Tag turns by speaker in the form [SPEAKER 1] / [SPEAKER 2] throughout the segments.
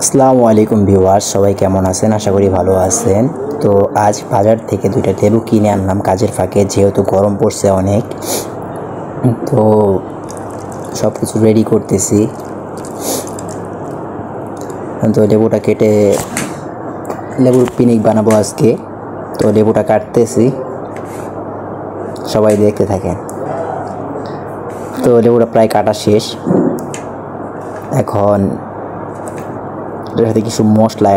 [SPEAKER 1] আসসালামু আলাইকুম ভিউয়ার্স, সবাই কেমন আছেন? আশা করি ভালো আছেন। তো আজ বাজার থেকে দুইটা লেবু কিনে আনলাম কাজের ফাঁকে, যেহেতু গরম পড়ছে অনেক। তো সব কিছু রেডি করতেছি। তো লেবুটা কেটে লেবুর পিনিক বানাবো আজকে। তো লেবুটা কাটতেছি, সবাই দেখতে থাকেন। তো লেবুটা প্রায় কাটা শেষ। এখন এর সাথে কিছু মশলা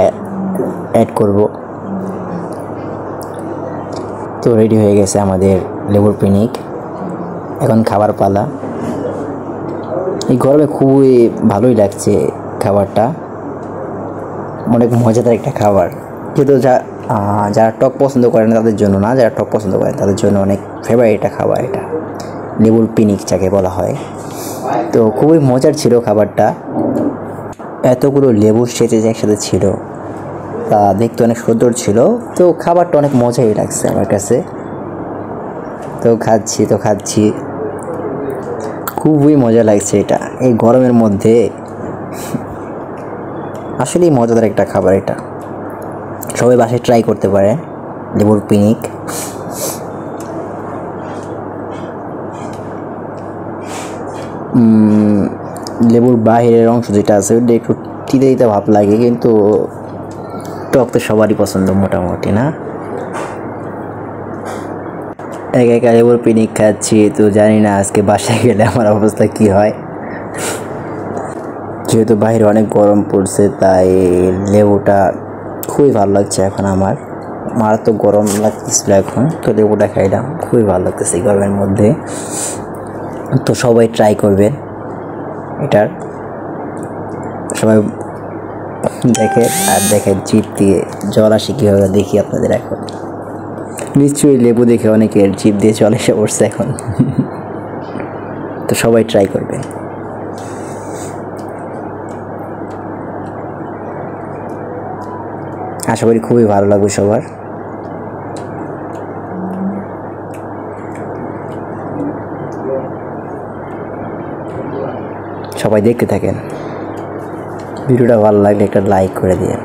[SPEAKER 1] অ্যাড করব। তো রেডি হয়ে গেছে আমাদের লেবুর পিনিক। এখন খাবার পালা। এই গরমে খুবই ভালোই লাগছে খাবারটা, অনেক মজাদার একটা খাবার। কিন্তু যারা টক পছন্দ করে না তাদের জন্য না, যারা টক পছন্দ করে তাদের জন্য অনেক ফেভারিট একটা খাবার এটা, লেবুর পিনিক যাকে বলা হয়। তো খুবই মজার ছিল খাবারটা। এতগুলো লেবুর সেচে একসাথে ছিল, তা দেখতে অনেক সুন্দর ছিল। তো খাবারটা অনেক মজাই লাগছে আমার কাছে। তো খাচ্ছি, খুবই মজা লাগছে এটা এই গরমের মধ্যে। আসলেই মজাদার একটা খাবার এটা, সবাই বাসায় ট্রাই করতে পারে লেবুর পিনিক। লেবুর বাহিরের অংশ যেটা আছে ওটা একটু তিতে ভাব লাগে, কিন্তু টক তো সবারই পছন্দ মোটামুটি, না? একা লেবুর পিনিক খাচ্ছি, তো জানি না আজকে বাসায় গেলে আমার অবস্থা কি হয়। যেহেতু বাইরে অনেক গরম পড়ছে, তাই লেবুটা খুবই ভালো লাগছে এখন আমার। তো গরম লাগতেছিল এখন, তো লেবুটা খাইলাম, খুবই ভালো লাগতেছে এই গরমের মধ্যে। তো সবাই ট্রাই করবেন এটার, সবাই দেখে জিভ দিয়ে জল আসে কীভাবে দেখি আপনাদের। এখন নিশ্চয়ই লেবু দেখে অনেকের জিভ দিয়ে জল এসে পড়ছে এখন। তো সবাই ট্রাই করবেন। আশা করি খুবই ভালো লাগবে সবার। সবাই দেখতে থাকেন। ভিডিওটা ভালো লাগলে একটা লাইক করে দিন।